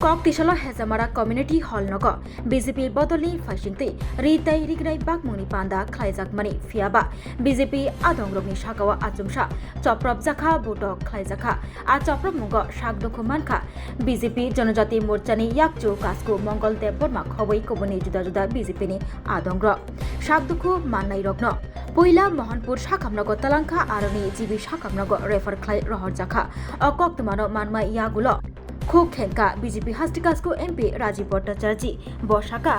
Kok tisalo hezamara community hall nogo BJP bodoli faishingti ritai rigrai bakmuni panda khlaijakmani fiaba BJP adongrokni shakawa achumsha choprop jakha botok khlaijakha a choprop mungo shakdokhu mankha BJP jonojati morchani yakchu kasku mongoldev borma khoboi koboni juda juda BJP ni adongro shakdokhu mannai rogno Poila Mohanpur Shakamnago Talangka Aroni Jibi Shakamnago refer khlai rohor jakha okoktumano manma yagulo Khuk Khenka BJP Hastikasku MP Rajiv Bhattacharya Boshaka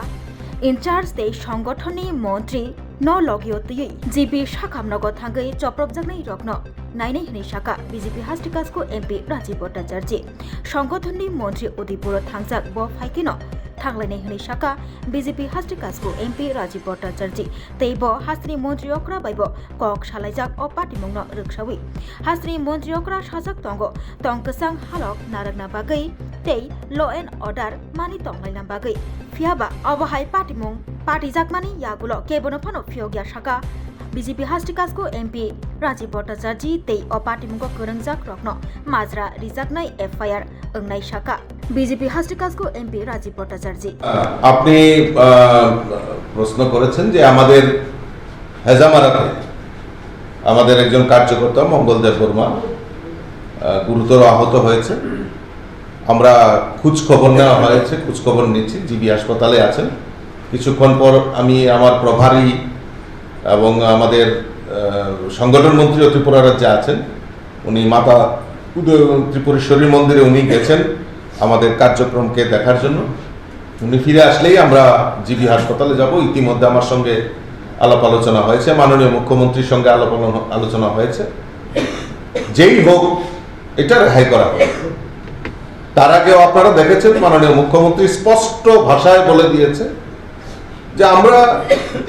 in charge দেশ সংগঠনী মন্ত্রী ন লগিয়তই GB শাখামনগর থাঙ্গৈ চপ্রবজাগনাই রগ্ন নাইনাই হনি শাখা BJP হাস্টিকাসকো MP Rajib Bhattacharya সংগঠনী মন্ত্রী অদিপুর থাংজাক ব ফাইকিন থাংলাইনাই হনি শাখা BJP হাস্টিকাসকো MP Rajib Bhattacharya তেইব হাস্ত্রি মন্ত্রী অকরা বাইব cock সালাইজাক অ পাটিমুংন রুকসাউই হাস্ত্রি মন্ত্রী অকরা সাজাক তঙ্গ তংকসাং হালক নারগনা বাগৈ তেই ল এন্ড অর্ডার মানি তংলাইনা বাগৈ Fiaba awahai patimung party jakmani yagulo kebono phano fiogya shaka BJP Hastikasku MP Rajiv Bhattacharya tei o patimung ko korangjak rokno majra rijaknai FIR ongnai shaka BJP Hastikasku MP Rajiv Bhattacharya আপনি প্রশ্ন করেছেন যে আমাদের হেজামারাতে আমাদের একজন কার্যকর্তা মঙ্গলদেব বর্মা গুরুতর আহত হয়েছে আমরা খোঁজ খবর নেওয়া হয়েছে খোঁজ খবর নিচ্ছি জিবি হাসপাতালে আছেন কিছুক্ষণ পর আমি আমার প্রভারী এবং আমাদের সংগঠন মন্ত্রী ত্রিপুরা রাজ্যে আছেন উনি মাতা উদয় ত্রিপুরেশ্বরী মন্দিরে উনি গেছেন আমাদের কার্যক্রমকে দেখার জন্য উনি ফিরে আসলেই আমরা জিবি হাসপাতালে যাব ইতিমধ্যে আমার সঙ্গে আলাপ আলোচনা হয়েছে মাননীয় মুখ্যমন্ত্রীর সঙ্গে আলোচনা হয়েছে যেই হোক এটা রেহাই করা হবে তার আগেও আপনারা দেখেছেন মাননীয় মুখ্যমন্ত্রী স্পষ্ট ভাষায় বলে দিয়েছে যে আমরা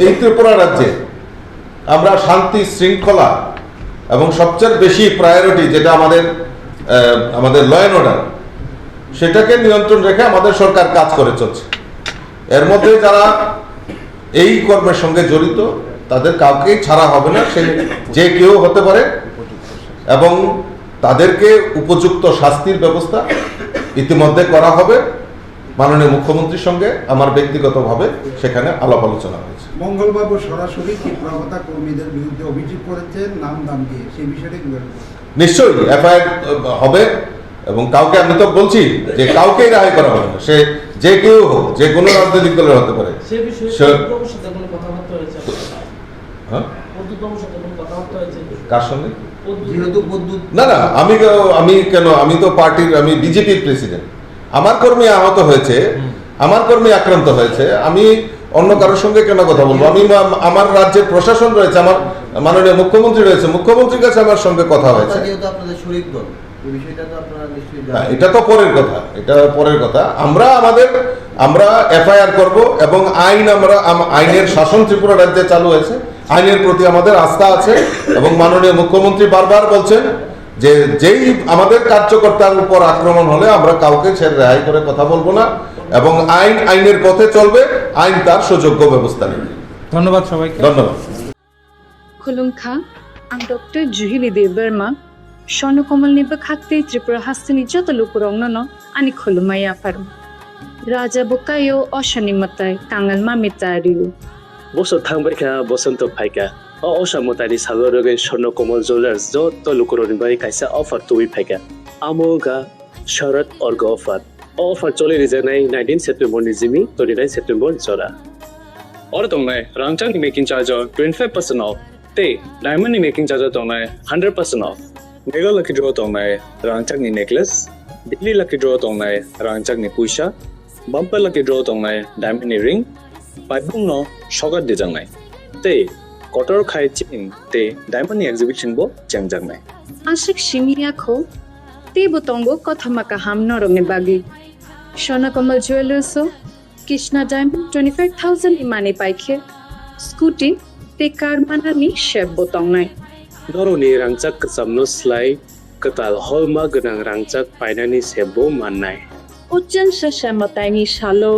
এই ত্রিপুরা রাজ্যে আমরা শান্তি শৃঙ্খলা এবং সবচেয়ে বেশি প্রায়োরিটি যেটা আমাদের ল অ্যান্ড অর্ডার সেটাকে নিয়ন্ত্রণ রেখে আমাদের সরকার কাজ করে চলছে এর মধ্যে যারা এই কর্মের সঙ্গে জড়িত তাদের কাউকেই ছাড়া হবে না সে যে কেউ হতে পারে এবং তাদেরকে উপযুক্ত শাস্তির ব্যবস্থা ইতিমধ্যে করা হবে মাননীয় মুখ্যমন্ত্রীর সঙ্গে আমার ব্যক্তিগতভাবে সেখানে আলাপ আলোচনা হয়েছে মঙ্গলবাবু সরাসরি তীব্রতা কর্মীদের বিরুদ্ধে অভিযোগ করেছেন নাম দাম দিয়ে সেই বিষয়টা কি নিশ্চয়ই এফআইআর হবে এবং কাউকে আমি তো বলছি যে কাউকেই রেহাই করা হবে না সে যে কেউ হোক যে কোনো রাজনৈতিক দলের হতে পারে কার সঙ্গে না না আমি তো পার্টির আমি বিজেপির প্রেসিডেন্ট আমার কর্মী আহত হয়েছে আমার কর্মী আক্রান্ত হয়েছে আমি অন্য কারোর সঙ্গে কেন কথা বলবো আমি আমার রাজ্যের প্রশাসন রয়েছে আমার মাননীয় মুখ্যমন্ত্রী রয়েছে মুখ্যমন্ত্রীর কাছে আমার সঙ্গে কথা হয়েছে এটা তো পরের কথা আমরা এফআইআর করব এবং আইনের শাসন ত্রিপুরা রাজ্যে চালু হয়েছে আইনের প্রতি আমাদের আস্থা আছে এবং মাননীয় মুখ্যমন্ত্রী বারবার বলছেন যে যেই আমাদের কার্যকর্তার উপর আক্রমণ হলে আমরা কাউকে ছেড়ে রেহাই করে কথা বলবো না এবং আইনের পথে চলবে আইন তার সুযোগ্য ব্যবস্থা নেবে ধন্যবাদ সবাইকে ধন্যবাদ खुलुमखा आं डॉक्टर जुहिली देव वर्मा स्वर्णकमलनि बखाते त्रिपुरा हास्तिनि जत लुकुरंगनो आनि खुलुमाया फारम राजा बुकायो अशनि मताय कांगल मामितारिउ বছর থাংবাইকা বসন্ত ফাইকা অসামতারি সাগরগেন স্বর্ণকমল জুয়েলার্স যত লুকুরনি বাই কাইসা অফার তুই ফাইকা আমোগা শরৎ অর্গ অফার চলে রিজানাই 19 সেপ্টেম্বর নিজিমি 29 সেপ্টেম্বর জরা और तंगनाय रांगचांग मेकिंग चार्ज 25% ऑफ ते डायमंड मेकिंग चार्ज तंगनाय 100% ऑफ मेगा लकी ड्रॉ तंगनाय रांगचांग नि नेकलेस डेली लकी ड्रॉ तंगनाय रांगचांग नि पुइसा बम्पर लकी ड्रॉ तंगनाय डायमंड नि रिंग पाइपुंग नो शगर दे जांगनाय ते कटर खाय चिन ते डायमंड नि एग्जिबिशन बो जांगनाय आशिक शिमियाखो ते बतंगो कथमाका हामनो रंगे बागी स्वर्णकमल ज्वेलर्स कृष्णा डायमंड 25,000 इमाने पाइखे स्कूटी ते कार मानानि शेप बतंगनाय दरनि रांगचाक कसामनो स्लाइ कताल हलमा गनां रांगचाक पाइनानि सेबो माननाय उज्जन शशमताइनि शालो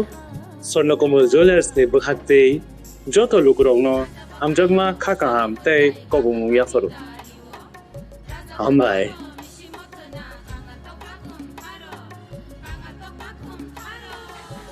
स्वर्णकमल ज्वेलर्स ने बखाते जत लुकुरंगनो हामजगमा खाका हाम ते कबुमु याफरो हामबाय